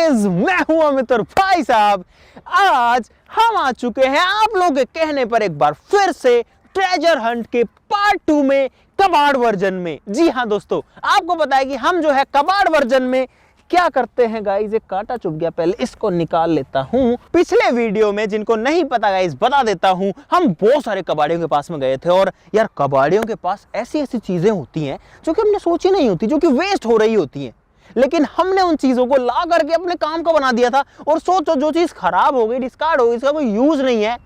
Guys, मैं हूं अमित और भाई साहब आज हम आ चुके हैं आप लोगों के कहने पर एक बार फिर से ट्रेजर हंट के पार्ट 2 में कबाड़ वर्जन में। जी हां दोस्तों, आपको पता है कि हम जो है कबाड़ वर्जन में क्या करते हैं। गाइस एक कांटा चुभ गया, पहले इसको निकाल लेता हूं। पिछले वीडियो में जिनको नहीं पता गाइस बता देता हूं, हम बहुत सारे कबाड़ियों के पास में गए थे और यार कबाड़ियों के पास ऐसी ऐसी चीजें होती हैं जो कि हमने सोची नहीं होती, जो कि वेस्ट हो रही होती हैं, लेकिन हमने उन चीजों को ला करके अपने काम का बना दिया था। और सोचो जो चीज खराब हो गई, डिस्कार्ड हो गई, इसका कोई यूज नहीं है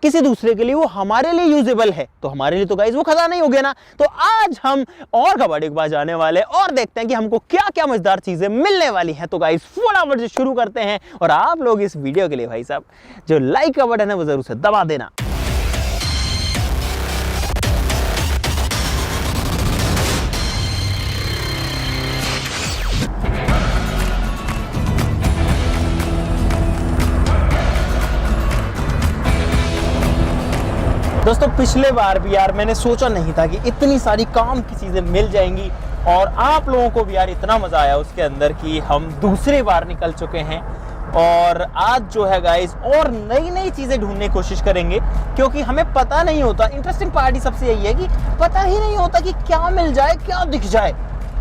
किसी दूसरे के लिए, वो हमारे लिए यूजेबल है, तो हमारे लिए तो गाइस वो खजाना ही हो गया ना। तो आज हम और कबाड़ी के पास जाने वाले और देखते हैं कि हमको क्या क्या मजेदार चीजें मिलने वाली हैं। तो गाइस फटाफट से शुरू करते हैं और आप लोग इस वीडियो के लिए भाई साहब जो लाइक का बटन है वो जरूर से दबा देना। दोस्तों पिछले बार भी यार मैंने सोचा नहीं था कि इतनी सारी काम की चीजें मिल जाएंगी और आप लोगों को भी यार इतना मजा आया उसके अंदर कि हम दूसरी बार निकल चुके हैं। और आज जो है गाइस और नई नई चीजें ढूंढने की कोशिश करेंगे, क्योंकि हमें पता नहीं होता। इंटरेस्टिंग पार्ट ही सबसे यही है कि पता ही नहीं होता कि क्या मिल जाए, क्या दिख जाए।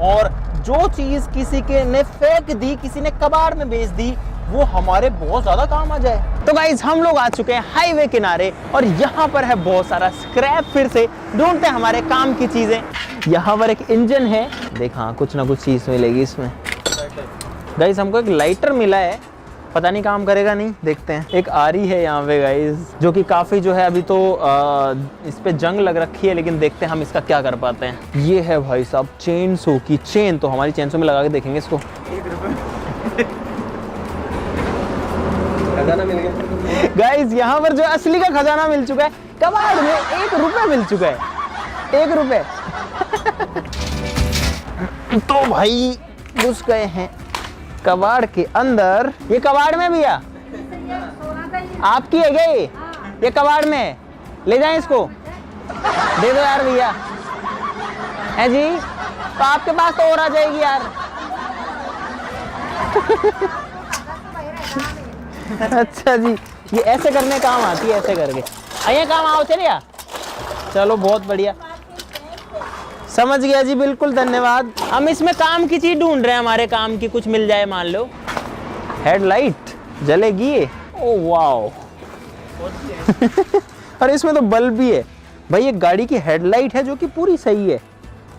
और जो चीज किसी के ने फेंक दी, किसी ने कबाड़ में बेच दी, वो हमारे बहुत ज्यादा काम आ जाए। तो गाइस हम लोग आ चुके हैं हाईवे किनारे और यहाँ पर है बहुत सारा स्क्रैप। फिर से ढूंढते हैं हमारे काम की चीजें। यहाँ पर एक इंजन है, देखा कुछ ना कुछ चीज मिलेगी इसमें। गाइस हमको एक लाइटर मिला है, पता नहीं काम करेगा नहीं, देखते हैं। एक आरी है यहाँ पे गाइस, जो कि काफी जो है अभी तो इस पे जंग लग रखी है, लेकिन देखते हैं हम इसका क्या कर पाते हैं। ये है भाई साहब चेन सो की चेन, तो हमारी चेन सो में लगा के देखेंगे इसको। खजाना मिल गया गाइस, यहाँ पर जो असली का खजाना मिल चुका है, कबाड़ में 1 रुपए मिल चुका है, 1 रुपए। तो भाई घुस गए हैं कबाड़ के अंदर। ये कबाड़ में भैया आपकी है क्या? ये कबाड़ में है, ले जाएं इसको, दे दो यार भैया। है जी, तो आपके पास तो और आ जाएगी यार। अच्छा जी, ये ऐसे करने काम आती है, ऐसे करके आइए काम आओ। चलिए चलो बहुत बढ़िया, समझ गया जी, बिल्कुल धन्यवाद। हम इसमें काम की चीज ढूंढ रहे हैं, हमारे काम की कुछ मिल जाए। मान लो हेडलाइट जलेगी ये, ओह वाओ। अरे इसमें तो बल्ब भी है भाई, ये गाड़ी की हेडलाइट है जो कि पूरी सही है।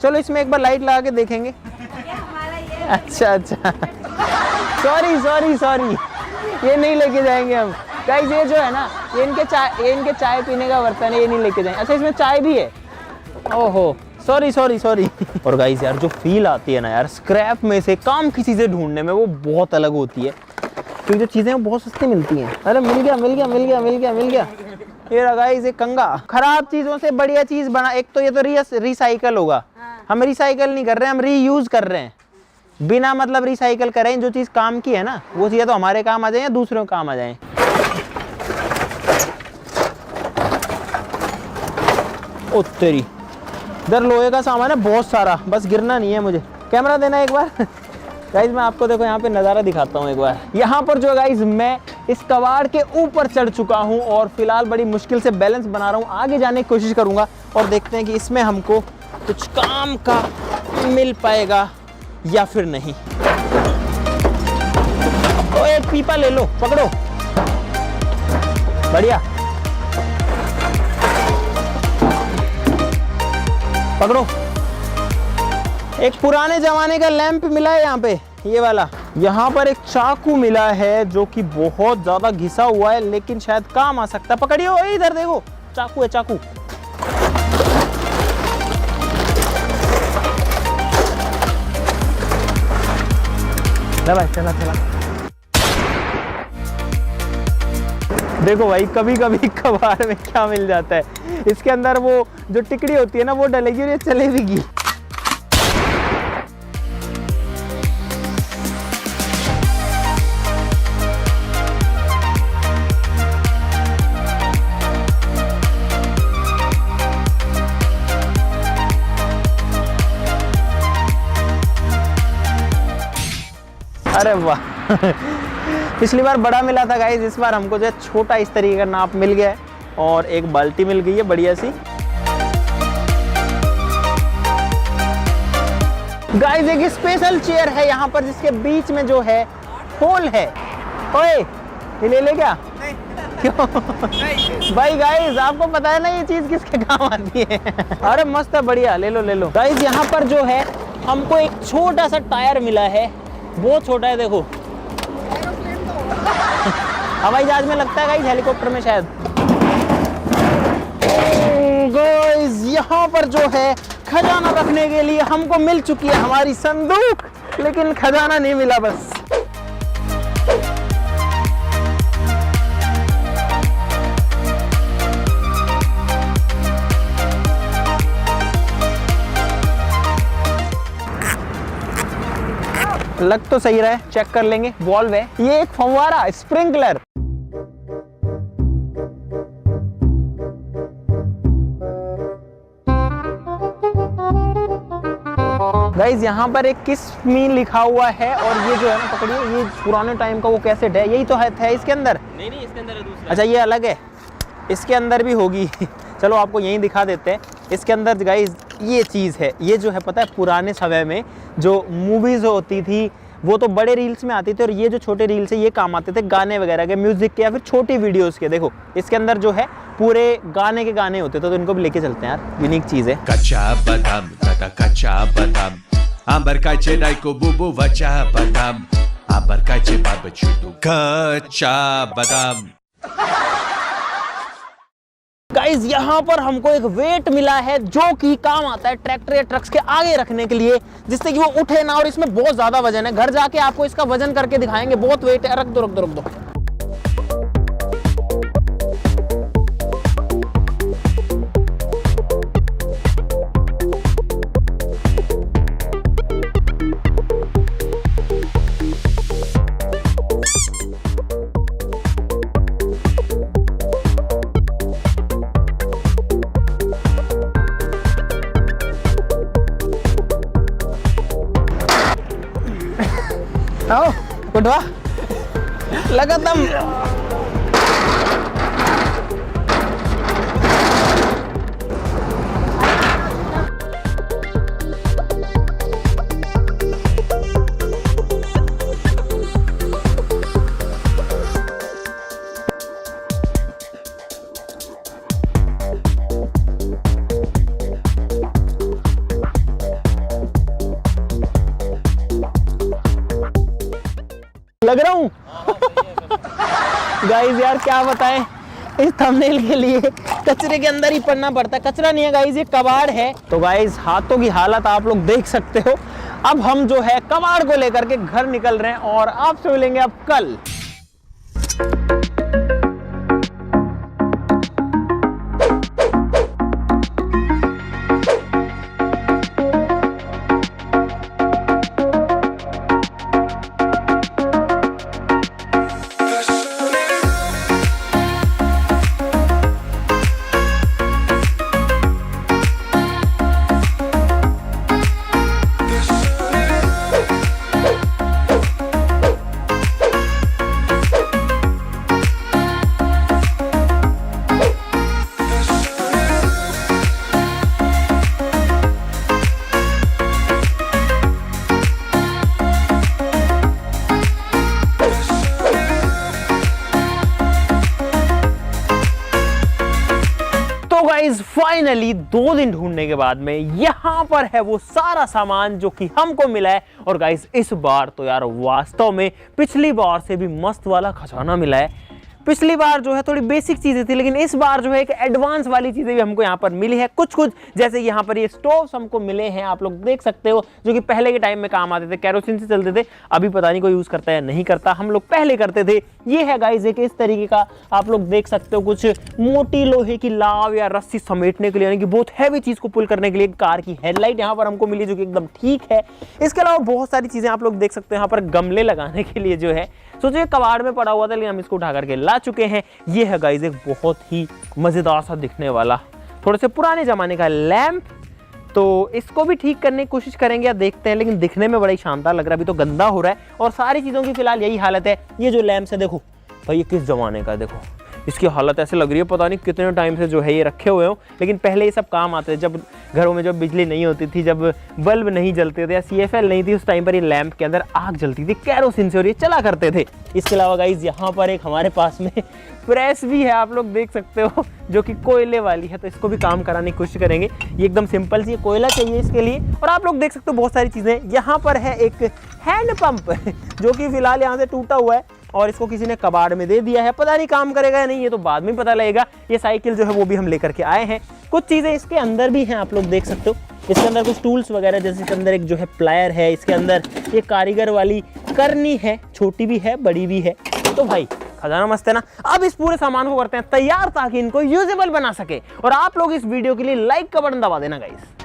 चलो इसमें एक बार लाइट लगा के देखेंगे। अच्छा अच्छा, सॉरी ये नहीं लेके जाएंगे हम गाइस। ये जो है ना, ये इनके चाय पीने का बर्तन है, ये नहीं लेके जाएंगे। अच्छा इसमें चाय भी है, ओहो सॉरी। और गाइस यार जो फील आती है ना यार स्क्रैप में से काम की चीजें ढूंढने में, वो बहुत अलग होती है, क्योंकि जो चीजें वो बहुत सस्ती मिलती हैं। अरे मिल गया। ये रहा गाइस एक कंगा। खराब चीजों से बढ़िया चीज बना। एक तो ये तो रिसाइकल होगा, हम रिसाइकल नहीं कर रहे हैं, हम रीयूज कर रहे हैं। बिना मतलब रिसाइकल करें, जो चीज काम की है ना वो चीज तो हमारे काम आ जाए या दूसरों को काम आ जाए। ओ तेरी, इधर लोहे का सामान है बहुत सारा, बस गिरना नहीं है मुझे। कैमरा देना एक बार। गाइस मैं आपको देखो यहाँ पे नज़ारा दिखाता हूँ एक बार। यहाँ पर जो गाइस मैं इस कबाड़ के ऊपर चढ़ चुका हूँ और फिलहाल बड़ी मुश्किल से बैलेंस बना रहा हूँ। आगे जाने की कोशिश करूँगा और देखते हैं कि इसमें हमको कुछ काम का मिल पाएगा या फिर नहीं। तो एक पीपा ले लो, पकड़ो, बढ़िया पकड़ो। एक पुराने जमाने का लैंप मिला है यहाँ पे, ये वाला। यहाँ पर एक चाकू मिला है जो कि बहुत ज्यादा घिसा हुआ है, लेकिन शायद काम आ सकता है। पकड़ियो, इधर देखो, चाकू है चाकू। चला देखो भाई, कभी कभी कबाड़ में क्या मिल जाता है। इसके अंदर वो जो टिकड़ी होती है ना वो डलेगी और ये चलेगी। अरे वाह, पिछली बार बड़ा मिला था गाइस, इस बार हमको जो है छोटा इस तरीके का नाप मिल गया है और एक बाल्टी मिल गई है बढ़िया सी। गाइस एक स्पेशल चेयर है यहाँ पर जिसके बीच में जो है होल है। ओए ये ले ले क्या? नहीं। क्यों? नहीं। भाई गाइस आपको पता है ना ये चीज किसके काम आती है? अरे मस्त है, बढ़िया, ले लो ले लो। गाइस यहाँ पर जो है हमको एक छोटा सा टायर मिला है, बहुत छोटा है, देखो। हवाई जहाज में लगता है गाइस, हेलीकॉप्टर में शायद। गाइस यहाँ पर जो है खजाना रखने के लिए हमको मिल चुकी है हमारी संदूक, लेकिन खजाना नहीं मिला बस। लग तो सही रहा है, चेक कर लेंगे। वॉल्व है, ये एक फव्वारा, स्प्रिंकलर। गाइज यहाँ पर एक किस मी लिखा हुआ है और ये जो है ना, पकड़िए, ये पुराने टाइम का वो कैसेट है, यही तो है इसके अंदर। नहीं इसके अंदर है दूसरा। अच्छा ये अलग है, इसके अंदर भी होगी। चलो आपको यहीं दिखा देते हैं। इसके अंदर गाइज ये चीज़ है, ये जो है पता है पुराने समय में जो मूवीज़ होती थी वो तो बड़े रील्स में आती थी और ये जो छोटे रील्स है ये काम आते थे गाने वगैरह के, म्यूजिक के या फिर छोटी वीडियोस के। देखो इसके अंदर जो है पूरे गाने के गाने होते थे, तो इनको भी लेके चलते हैं यार, यूनिक चीज़ है। कच्चा बादाम दादा कच्चा बादाम आंबर काचे डाइको बुबू वचा बादाम आंबर काचे बाबा चुटू कच्चा बादाम। गाइज यहाँ पर हमको एक वेट मिला है जो कि काम आता है ट्रैक्टर या ट्रक्स के आगे रखने के लिए, जिससे कि वो उठे ना, और इसमें बहुत ज्यादा वजन है। घर जाके आपको इसका वजन करके दिखाएंगे, बहुत वेट है। रख दो रख दो रख दो। आओ उठवा, लगा दम। लग रहा हूँ। गाइस यार क्या बताएं, इस थंबनेल के लिए कचरे के अंदर ही पड़ना पड़ता है। कचरा नहीं है गाइस, ये कबाड़ है। तो गाइस हाथों की हालत आप लोग देख सकते हो। अब हम जो है कबाड़ को लेकर के घर निकल रहे हैं और आपसे मिलेंगे अब कल। फाइनली 2 दिन ढूंढने के बाद में यहां पर है वो सारा सामान जो कि हमको मिला है। और गाइस इस बार तो यार वास्तव में पिछली बार से भी मस्त वाला खजाना मिला है। पिछली बार जो है थोड़ी बेसिक चीजें थी, लेकिन इस बार जो है एक एडवांस वाली चीजें भी हमको यहाँ पर मिली है। कुछ जैसे यहाँ पर ये स्टोव्स हमको मिले हैं, आप लोग देख सकते हो, जो कि पहले के टाइम में काम आते थे, केरोसिन से चलते थे। अभी पता नहीं कोई यूज करता है नहीं करता, हम लोग पहले करते थे। ये है गाइस एक इस तरीके का, आप लोग देख सकते हो, कुछ मोटी लोहे की लाव या रस्सी समेटने के लिए, यानी कि बहुत हैवी चीज को पुल करने के लिए। कार की हेडलाइट यहाँ पर हमको मिली जो कि एकदम ठीक है। इसके अलावा बहुत सारी चीजें आप लोग देख सकते हो। यहाँ पर गमले लगाने के लिए जो है, सोचिए कबाड़ में पड़ा हुआ था, लेकिन हम इसको उठा करके ला चुके हैं। ये है गाइस एक बहुत ही मजेदार सा दिखने वाला, थोड़े से पुराने जमाने का लैंप। तो इसको भी ठीक करने की कोशिश करेंगे या देखते हैं, लेकिन दिखने में बड़ा ही शानदार लग रहा है। अभी तो गंदा हो रहा है और सारी चीज़ों की फिलहाल यही हालत है। ये जो लैंप्स है देखो भाई, ये किस ज़माने का है, देखो इसकी हालत ऐसे लग रही है पता नहीं कितने टाइम से जो है ये रखे हुए हो। लेकिन पहले ये सब काम आते थे, जब घरों में जब बिजली नहीं होती थी, जब बल्ब नहीं जलते थे या CFL नहीं थी, उस टाइम पर ये लैंप के अंदर आग जलती थी केरोसिन से और ये चला करते थे। इसके अलावा गाइज यहाँ पर एक हमारे पास में प्रेस भी है, आप लोग देख सकते हो, जो कि कोयले वाली है। तो इसको भी काम कराने की कोशिश करेंगे। ये एकदम सिंपल सी कोयला चाहिए इसके लिए। और आप लोग देख सकते हो बहुत सारी चीज़ें। यहाँ पर है एक हैंड पंप जो कि फिलहाल यहाँ से टूटा हुआ है और इसको किसी ने कबाड़ में दे दिया है। पता नहीं काम करेगा या नहीं, ये तो बाद में पता लगेगा। ये साइकिल जो है वो भी हम लेकर के आए हैं। कुछ चीज़ें इसके अंदर भी हैं, आप लोग देख सकते हो। इसके अंदर कुछ टूल्स वगैरह, जैसे इसके अंदर एक जो है प्लायर है, इसके अंदर ये कारीगर वाली करनी है, छोटी भी है बड़ी भी है। तो भाई खजाना मस्त है ना। अब इस पूरे सामान को करते हैं तैयार ताकि इनको यूजेबल बना सके। और आप लोग इस वीडियो के लिए लाइक का बटन दबा देना गाइस।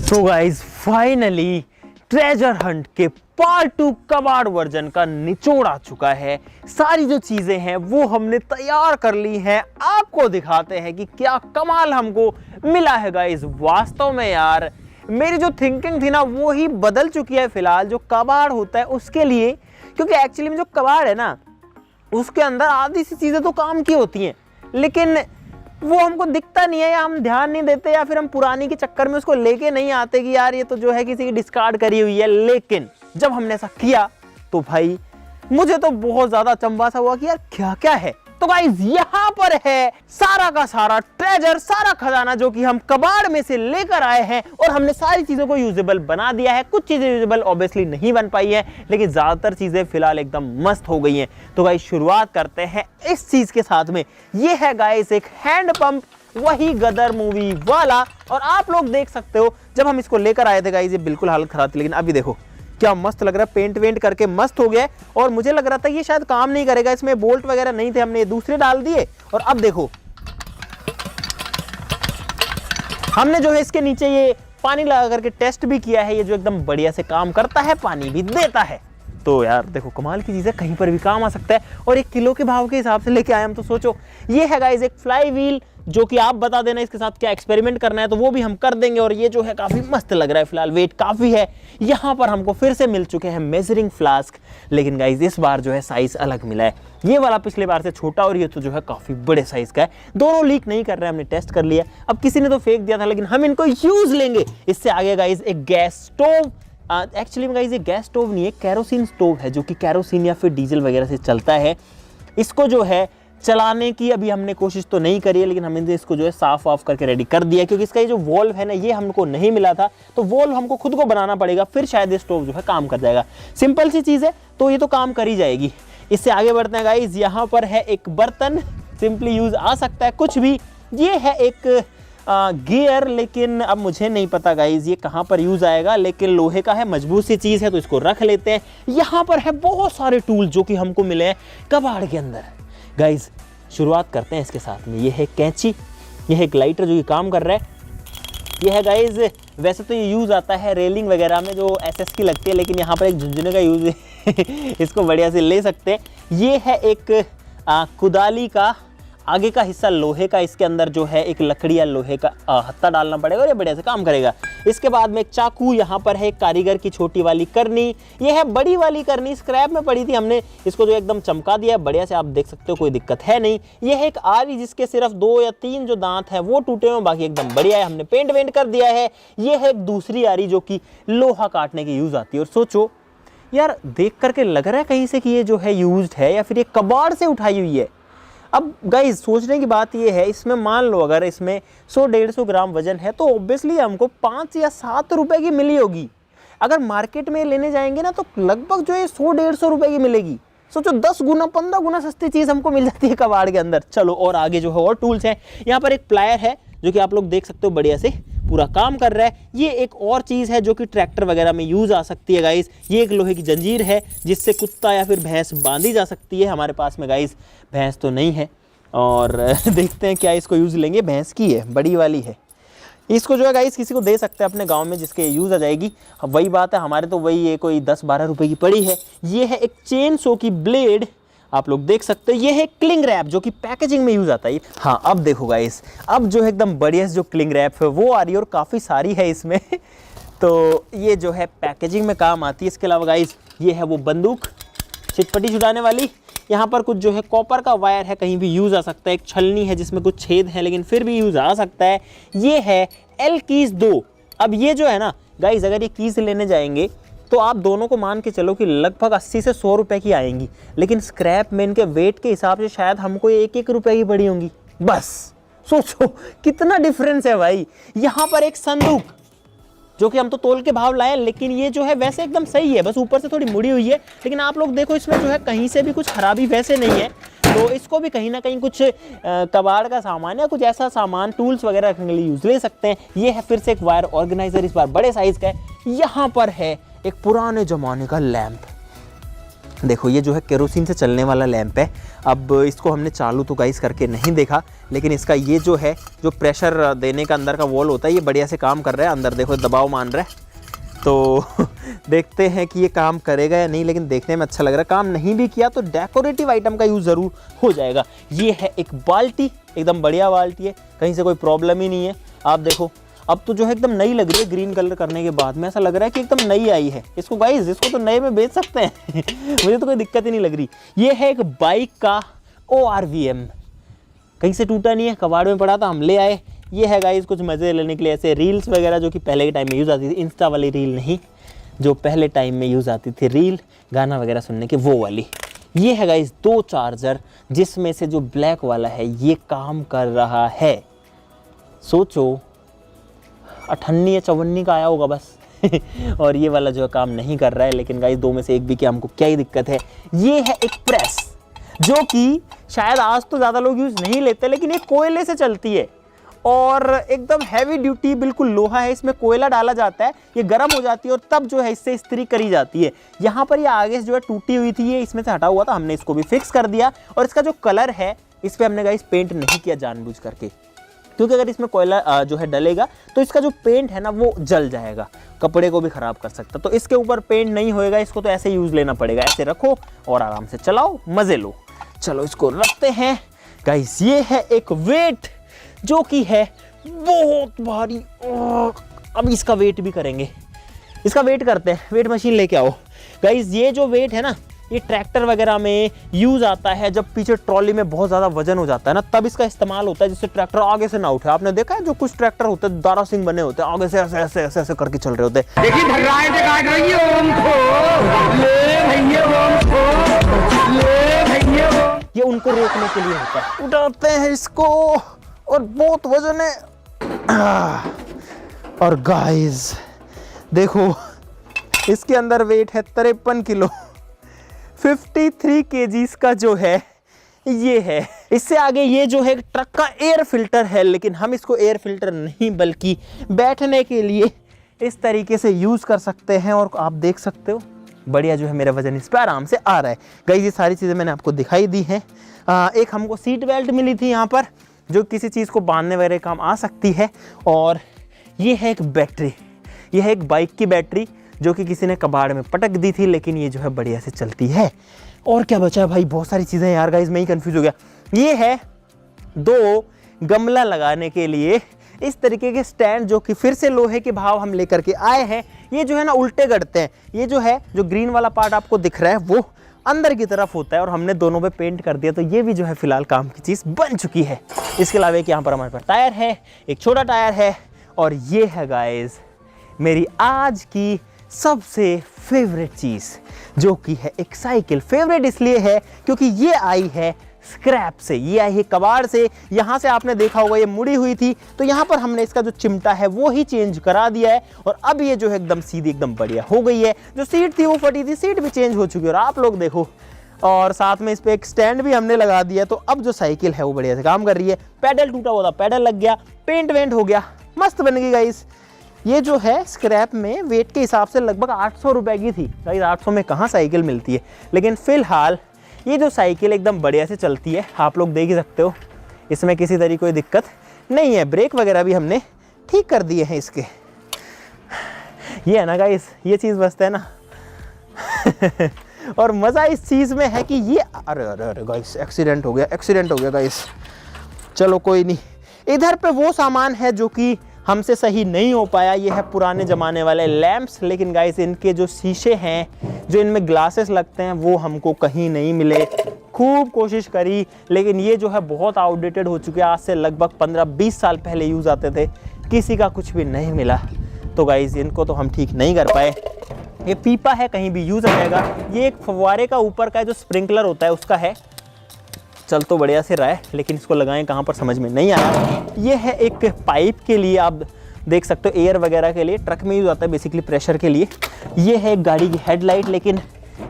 तो गाइज फाइनली ट्रेजर हंट के पार्ट 2 कबाड़ वर्जन का निचोड़ आ चुका है। सारी जो चीजें हैं वो हमने तैयार कर ली हैं। आपको दिखाते हैं कि क्या कमाल हमको मिला है गाइज। वास्तव में यार मेरी जो थिंकिंग थी ना वो ही बदल चुकी है फिलहाल, जो कबाड़ होता है उसके लिए। क्योंकि एक्चुअली में जो कबाड़ है ना उसके अंदर आधी सी चीजें तो काम की होती हैं, लेकिन वो हमको दिखता नहीं है या हम ध्यान नहीं देते या फिर हम पुरानी के चक्कर में उसको लेके नहीं आते कि यार ये तो जो है किसी की डिस्कार्ड करी हुई है। लेकिन जब हमने ऐसा किया तो भाई मुझे तो बहुत ज्यादा अचंभा सा हुआ कि यार क्या क्या है। तो गाइस यहाँ पर है सारा का सारा ट्रेजर, सारा खजाना जो कि हम कबाड़ में से लेकर आए हैं और हमने सारी चीजों को यूजेबल बना दिया है। कुछ चीजें यूजेबल ऑब्वियसली नहीं बन पाई है, लेकिन ज्यादातर चीजें फिलहाल एकदम मस्त हो गई हैं। तो गाइस शुरुआत करते हैं इस चीज के साथ में। ये है गाइस एक हैंड पंप, वही गदर मूवी वाला। और आप लोग देख सकते हो जब हम इसको लेकर आए थे गाइस ये बिल्कुल हालत खराब थी, लेकिन अभी देखो क्या मस्त लग रहा है। पेंट वेंट करके मस्त हो गया। और मुझे लग रहा था ये शायद काम नहीं करेगा, इसमें बोल्ट वगैरह नहीं थे, हमने ये दूसरे डाल दिए। और अब देखो हमने जो है इसके नीचे ये पानी लगा करके टेस्ट भी किया है, ये जो एकदम बढ़िया से काम करता है, पानी भी देता है। तो यार देखो कमाल की चीज़ है, कहीं पर भी काम आ सकता है। और 1 किलो के भाव के हिसाब से लेके आए हम, तो सोचो। ये है गाइस एक फ्लाई व्हील, जो कि आप बता देना इसके साथ क्या एक्सपेरिमेंट करना है तो वो भी हम कर देंगे। और ये जो है काफ़ी मस्त लग रहा है, फिलहाल वेट काफ़ी है। यहाँ पर हमको फिर से मिल चुके हैं मेजरिंग फ्लास्क, लेकिन गाइस इस बार जो है साइज़ अलग मिला है। ये वाला पिछले बार से छोटा और ये तो जो है काफ़ी बड़े साइज़ का है। दोनों लीक नहीं कर रहे हैं, हमने टेस्ट कर लिया। अब किसी ने तो फेंक दिया था, लेकिन हम इनको यूज़ लेंगे। इससे आगे गाइस एक गैस स्टोव, एक्चुअली में गाइस ये गैस स्टोव नहीं है, केरोसिन स्टोव है, जो कि केरोसिन या फिर डीजल वगैरह से चलता है। इसको जो है चलाने की अभी हमने कोशिश तो नहीं करी है, लेकिन हमने इसको जो है साफ वाफ करके रेडी कर दिया। क्योंकि इसका ये जो वॉल्व है ना ये हमको नहीं मिला था, तो वॉल्व हमको खुद को बनाना पड़ेगा, फिर शायद ये स्टोव जो है काम कर जाएगा। सिंपल सी चीज़ है, तो ये तो काम कर ही जाएगी। इससे आगे बढ़ते हैं गाइस। यहाँ पर है एक बर्तन, सिंपली यूज़ आ सकता है कुछ भी। ये है एक गियर, लेकिन अब मुझे नहीं पता गाइज ये कहाँ पर यूज़ आएगा, लेकिन लोहे का है, मजबूत सी चीज़ है, तो इसको रख लेते हैं। यहाँ पर है बहुत सारे टूल जो कि हमको मिले हैं कबाड़ के अंदर। गाइज शुरुआत करते हैं इसके साथ में। ये है कैंची, ये है एक लाइटर जो कि काम कर रहा है। ये है गाइज, वैसे तो ये यूज़ आता है रेलिंग वगैरह में जो SS की लगती है, लेकिन यहाँ पर एक झुंझुने का यूज़ इसको बढ़िया से ले सकते हैं। ये है एक कुदाली का आगे का हिस्सा लोहे का, इसके अंदर जो है एक लकड़ी या लोहे का हत्था डालना पड़ेगा और ये बढ़िया से काम करेगा। इसके बाद में एक चाकू, यहाँ पर है कारीगर की छोटी वाली करनी। ये है बड़ी वाली करनी, स्क्रैप में पड़ी थी, हमने इसको जो एकदम चमका दिया है बढ़िया से, आप देख सकते हो कोई दिक्कत है नहीं। ये है एक आरी जिसके सिर्फ 2 या 3 जो दांत हैं वो टूटे हुए, बाकी एकदम बढ़िया है, हमने पेंट वेंट कर दिया है। ये है एक दूसरी आरी जो कि लोहा काटने की यूज़ आती है। और सोचो यार देख करके लग रहा है कहीं से कि ये जो है यूज्ड है या फिर ये कबाड़ से उठाई हुई है। अब गाइज सोचने की बात ये है, इसमें मान लो अगर इसमें 100-150 ग्राम वजन है तो ऑब्वियसली हमको 5 या 7 रुपए की मिली होगी। अगर मार्केट में लेने जाएंगे ना तो लगभग जो है 100-150 रुपए की मिलेगी। सोचो 10 गुना 15 गुना सस्ती चीज़ हमको मिल जाती है कबाड़ के अंदर। चलो और आगे जो है और टूल्स हैं। यहाँ पर एक प्लायर है जो कि आप लोग देख सकते हो बढ़िया से पूरा काम कर रहा है। ये एक और चीज़ है जो कि ट्रैक्टर वगैरह में यूज़ आ सकती है गाइस। ये एक लोहे की जंजीर है जिससे कुत्ता या फिर भैंस बांधी जा सकती है। हमारे पास में गाइस भैंस तो नहीं है और देखते हैं क्या इसको यूज़ लेंगे। भैंस की है, बड़ी वाली है। इसको जो है गाइस किसी को दे सकते हैं अपने गांव में जिसके यूज़ आ जाएगी। वही बात है, हमारे तो वही ये कोई 10-12 रुपए की पड़ी है। ये है एक चेन सो की ब्लेड, आप लोग देख सकते हो। ये है क्लिंग रैप जो कि पैकेजिंग में यूज़ आता है। हाँ अब देखो गाइस, अब जो है एकदम बढ़िया जो क्लिंग रैप है वो आ रही है और काफ़ी सारी है इसमें तो ये जो है पैकेजिंग में काम आती है। इसके अलावा गाइस ये है वो बंदूक चिटपटी छुड़ाने वाली। यहाँ पर कुछ जो है कॉपर का वायर है, कहीं भी यूज़ आ सकता है। एक छलनी है जिसमें कुछ छेद हैं लेकिन फिर भी यूज़ आ सकता है। ये है एल कीज 2। अब ये जो है ना गाइस, अगर ये कीज लेने जाएंगे तो आप दोनों को मान के चलो कि लगभग 80 से 100 रुपए की आएंगी, लेकिन स्क्रैप में इनके वेट के हिसाब से शायद हमको 1-1 रुपए की पड़ी होंगी। बस सोचो कितना डिफरेंस है भाई। यहाँ पर एक संदूक जो कि हम तो तोल के भाव लाए, लेकिन ये जो है वैसे एकदम सही है, बस ऊपर से थोड़ी मुड़ी हुई है। लेकिन आप लोग देखो इसमें जो है कहीं से भी कुछ खराबी वैसे नहीं है। तो इसको भी कहीं ना कहीं कुछ कबाड़ का सामान या कुछ ऐसा सामान टूल्स वगैरह रखने के लिए यूज़ ले सकते हैं। ये है फिर से एक वायर ऑर्गेनाइजर, इस बार बड़े साइज़ का है। यहाँ पर है एक पुराने ज़माने का लैंप। देखो ये जो है केरोसिन से चलने वाला लैंप है। अब इसको हमने चालू तो गाइस करके नहीं देखा, लेकिन इसका ये जो है जो प्रेशर देने का अंदर का वॉल होता है ये बढ़िया से काम कर रहा है। अंदर देखो दबाव मान रहा है, तो देखते हैं कि ये काम करेगा या नहीं। लेकिन देखने में अच्छा लग रहा है। काम नहीं भी किया तो डेकोरेटिव आइटम का यूज़ ज़रूर हो जाएगा। ये है एक बाल्टी, एकदम बढ़िया बाल्टी है, कहीं से कोई प्रॉब्लम ही नहीं है। आप देखो अब तो जो है एकदम नई लग रही है। ग्रीन कलर करने के बाद में ऐसा लग रहा है कि एकदम नई आई है। इसको गाइस इसको तो नए में बेच सकते हैं मुझे तो कोई दिक्कत ही नहीं लग रही। ये है एक बाइक का ORVM, कहीं से टूटा नहीं है, कबाड़ में पड़ा था, हम ले आए। ये है गाइस कुछ मज़े लेने के लिए, ऐसे रील्स वगैरह जो कि पहले के टाइम में यूज़ आती थी। इंस्टा वाली रील नहीं, जो पहले टाइम में यूज़ आती थी रील, गाना वगैरह सुनने के, वो वाली। ये है गाइस 2 चार्जर, जिसमें से जो ब्लैक वाला है ये काम कर रहा है। सोचो 58 या 54 का आया होगा बस और ये वाला जो है काम नहीं कर रहा है। लेकिन गाइस 2 में से एक भी कि हमको क्या ही दिक्कत है। ये है एक प्रेस जो कि शायद आज तो ज़्यादा लोग यूज़ नहीं लेते, लेकिन ये कोयले से चलती है और एकदम हैवी ड्यूटी, बिल्कुल लोहा है। इसमें कोयला डाला जाता है, ये गर्म हो जाती है और तब जो है इससे इस्त्री करी जाती है। यहाँ पर ये आगे से जो है टूटी हुई थी, ये इसमें से हटा हुआ था, हमने इसको भी फिक्स कर दिया। और इसका जो कलर है इस पर हमने गाइस पेंट नहीं किया जानबूझ करके, क्योंकि अगर इसमें कोयला जो है डलेगा तो इसका जो पेंट है ना वो जल जाएगा, कपड़े को भी ख़राब कर सकता। तो इसके ऊपर पेंट नहीं होएगा, इसको तो ऐसे यूज़ लेना पड़ेगा। ऐसे रखो और आराम से चलाओ, मज़े लो। चलो इसको रखते हैं गाइस। ये है एक वेट जो कि है बहुत भारी। अब इसका वेट भी करेंगे, इसका वेट करते हैं। वेट मशीन लेके आओ गाइस। ये जो वेट है ना ये ट्रैक्टर वगैरह में यूज़ आता है। जब पीछे ट्रॉली में बहुत ज़्यादा वजन हो जाता है ना, तब इसका इस्तेमाल होता है, जिससे ट्रैक्टर आगे से ना उठे। आपने देखा है जो कुछ ट्रैक्टर होते हैं दारा सिंह बने होते हैं, आगे से ऐसे ऐसे ऐसे ऐसे करके चल रहे होते हैं। देखिए ये उनको रोकने के लिए होता है। उठाते हैं इसको और बहुत वजन है। और गाइस देखो इसके अंदर वेट है 53 किलो, 53 केजीज का जो है ये है। इससे आगे ये जो है ट्रक का एयर फिल्टर है, लेकिन हम इसको एयर फिल्टर नहीं बल्कि बैठने के लिए इस तरीके से यूज़ कर सकते हैं। और आप देख सकते हो बढ़िया जो है मेरा वजन इस पर आराम से आ रहा है। गाइस ये सारी चीज़ें मैंने आपको दिखाई दी हैं। एक हमको सीट बेल्ट मिली थी यहाँ पर जो किसी चीज़ को बांधने वगैरह काम आ सकती है। और ये है एक बैटरी, ये है एक बाइक की बैटरी जो कि किसी ने कबाड़ में पटक दी थी, लेकिन ये जो है बढ़िया से चलती है। और क्या बचा है भाई, बहुत सारी चीज़ें यार गाइस, मैं ही कंफ्यूज हो गया। ये है 2 गमला लगाने के लिए इस तरीके के स्टैंड जो कि फिर से लोहे के भाव हम लेकर के आए हैं। ये जो है ना उल्टे गड़ते हैं। ये जो है जो ग्रीन वाला पार्ट आपको दिख रहा है वो अंदर की तरफ होता है और हमने दोनों पे पेंट कर दिया, तो ये भी जो है फिलहाल काम की चीज़ बन चुकी है। इसके अलावा एक यहाँ पर हमारे पास टायर है, एक छोटा टायर है। और ये है गाइस मेरी आज की सबसे फेवरेट चीज़ जो कि है एक साइकिल। फेवरेट इसलिए है क्योंकि ये आई है स्क्रैप से, ये आई है कबाड़ से। यहाँ से आपने देखा होगा ये मुड़ी हुई थी, तो यहाँ पर हमने इसका जो चिमटा है वो ही चेंज करा दिया है और अब ये जो है एकदम सीधी एकदम बढ़िया हो गई है। जो सीट थी वो फटी थी, सीट भी चेंज हो चुकी है और आप लोग देखो, और साथ में इस पे एक स्टैंड भी हमने लगा दिया। तो अब जो साइकिल है वो बढ़िया से काम कर रही है। पैडल टूटा हुआ था, पैडल लग गया, पेंट वेंट हो गया, मस्त बन गई गाइस। ये जो है स्क्रैप में वेट के हिसाब से लगभग 800 रुपए की थी गाइस। 800 में कहाँ साइकिल मिलती है, लेकिन फिलहाल ये जो साइकिल एकदम बढ़िया से चलती है, आप लोग देख ही सकते हो, इसमें किसी तरह कोई दिक्कत नहीं है। ब्रेक वगैरह भी हमने ठीक कर दिए हैं इसके। ये है ना गाइस, ये चीज़ बसता है ना और मज़ा इस चीज़ में है कि ये अरे अरे अरे गाइस, एक्सीडेंट हो गया गाइस। चलो कोई नहीं, इधर पे वो सामान है जो कि हमसे सही नहीं हो पाया। ये है पुराने ज़माने वाले लैंप्स, लेकिन गाइस इनके जो शीशे हैं, जो इनमें ग्लासेस लगते हैं, वो हमको कहीं नहीं मिले। खूब कोशिश करी, लेकिन ये जो है बहुत आउटडेटेड हो चुके हैं। आज से लगभग 15-20 साल पहले यूज़ आते थे, किसी का कुछ भी नहीं मिला। तो गाइस इनको तो हम ठीक नहीं कर पाए। ये पीपा है, कहीं भी यूज़ आ जाएगा। ये एक फव्वारे का ऊपर का जो स्प्रिंकलर होता है उसका है, चल तो बढ़िया से रहा है, लेकिन इसको लगाएं कहाँ पर समझ में नहीं आया। ये है एक पाइप के लिए, आप देख सकते हो, एयर वगैरह के लिए, ट्रक में यूज आता है बेसिकली प्रेशर के लिए। ये है एक गाड़ी की हेडलाइट, लेकिन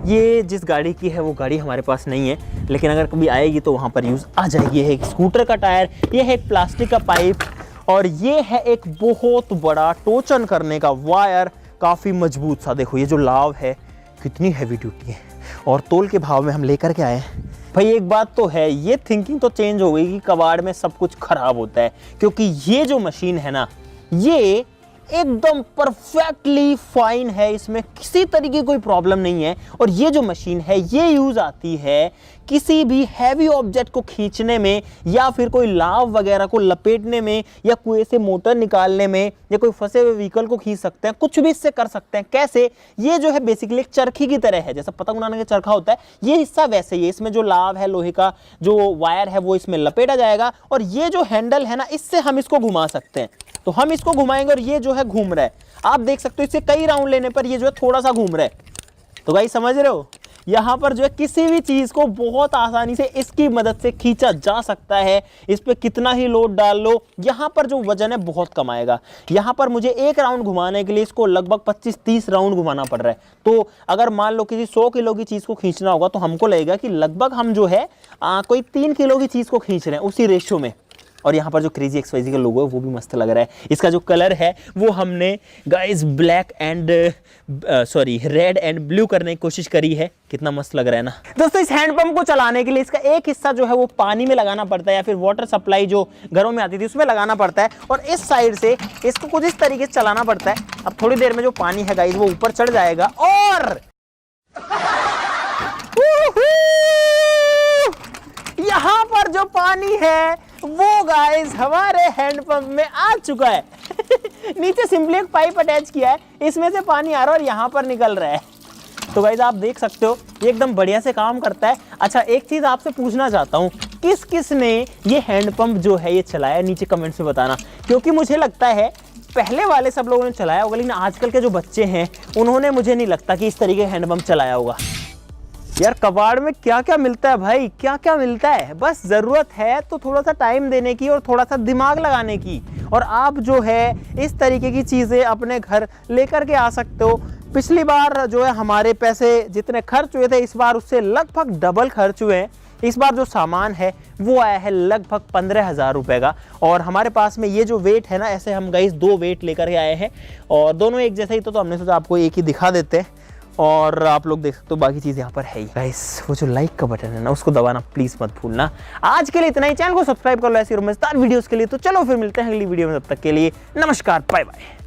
ये जिस गाड़ी की है वो गाड़ी हमारे पास नहीं है, लेकिन अगर कभी आएगी तो वहाँ पर यूज़ आ जाएगी। ये है एक स्कूटर का टायर, ये है एक प्लास्टिक का पाइप और ये है एक बहुत बड़ा टोचन करने का वायर, काफ़ी मजबूत सा। देखो ये जो लाव है कितनी हैवी ड्यूटी है और तोल के भाव में हम लेकर के आए हैं। भाई एक बात तो है, ये थिंकिंग तो चेंज हो गई कि कबाड़ में सब कुछ खराब होता है, क्योंकि ये जो मशीन है ना, ये एकदम परफेक्टली फाइन है, इसमें किसी तरीके की कोई प्रॉब्लम नहीं है। और ये जो मशीन है ये यूज आती है किसी भी हैवी ऑब्जेक्ट को खींचने में, या फिर कोई लाव वगैरह को लपेटने में, या कुएं से मोटर निकालने में, या कोई फंसे हुए व्हीकल को खींच सकते हैं, कुछ भी इससे कर सकते हैं। कैसे? ये जो है बेसिकली एक चरखी की तरह है, जैसा पतंग उड़ाने का चरखा होता है, ये हिस्सा वैसे ही है। इसमें जो लाव है, लोहे का जो वायर है वो इसमें लपेटा जाएगा और ये जो हैंडल है ना, इससे हम इसको घुमा सकते हैं। तो हम इसको घुमाएंगे और ये जो है घूम रहा है, आप देख सकते हो। इससे कई राउंड लेने पर ये जो है थोड़ा सा घूम रहा है। तो भाई समझ रहे हो, यहाँ पर जो है किसी भी चीज को बहुत आसानी से इसकी मदद से खींचा जा सकता है। इस पे कितना ही लोड डाल लो, यहाँ पर जो वजन है बहुत कम आएगा। यहाँ पर मुझे एक राउंड घुमाने के लिए इसको लगभग 25-30 राउंड घुमाना पड़ रहा है। तो अगर मान लो किसी 100 किलो की चीज को खींचना होगा तो हमको लगेगा कि लगभग हम जो है कोई 3 किलो की चीज को खींच रहे हैं उसी रेशियो में। और यहाँ पर जो क्रेजी XYZ का लोगो है वो भी मस्त लग रहा है। इसका जो कलर है वो हमने गाइस रेड एंड ब्लू करने की कोशिश करी है। कितना मस्त लग रहा है ना दोस्तों। इस हैंडपंप को चलाने के लिए इसका एक हिस्सा जो है वो पानी में लगाना पड़ता है, या फिर वाटर सप्लाई जो घरों में आती थी उसमें लगाना पड़ता है, और इस साइड से इसको कुछ इस तरीके से चलाना पड़ता है। अब थोड़ी देर में जो पानी है गाइस वो ऊपर चढ़ जाएगा और यहाँ पर जो पानी है वो गाइस हमारे हैंडपंप में आ चुका है। नीचे सिंपली एक पाइप अटैच किया है, इसमें से पानी आ रहा है और यहाँ पर निकल रहा है। तो गाइस आप देख सकते हो ये एकदम बढ़िया से काम करता है। अच्छा एक चीज आपसे पूछना चाहता हूँ, किस किस ने ये हैंडपंप जो है ये चलाया, नीचे कमेंट्स में बताना। क्योंकि मुझे लगता है पहले वाले सब लोगों ने चलाया होगा, लेकिन आजकल के जो बच्चे हैं उन्होंने मुझे नहीं लगता कि इस तरीके हैंडपंप चलाया होगा। यार कबाड़ में क्या क्या मिलता है भाई, क्या क्या मिलता है। बस ज़रूरत है तो थोड़ा सा टाइम देने की और थोड़ा सा दिमाग लगाने की, और आप जो है इस तरीके की चीज़ें अपने घर लेकर के आ सकते हो। पिछली बार जो है हमारे पैसे जितने खर्च हुए थे, इस बार उससे लगभग डबल खर्च हुए हैं। इस बार जो सामान है वो आया है लगभग 15,000 रुपये का, और हमारे पास में ये जो वेट है ना, ऐसे हम गाइस 2 वेट लेकर के आए हैं और दोनों एक जैसा ही तो हमने सोचा आपको एक ही दिखा देते हैं। और आप लोग देख सकते हो बाकी चीज़ यहाँ पर है ही। गाइस वो जो लाइक का बटन है ना उसको दबाना प्लीज़ मत भूलना। आज के लिए इतना ही, चैनल को सब्सक्राइब कर लो ऐसी मजेदार वीडियोस के लिए। तो चलो फिर मिलते हैं अगली वीडियो में, तब तक के लिए नमस्कार, बाय बाय।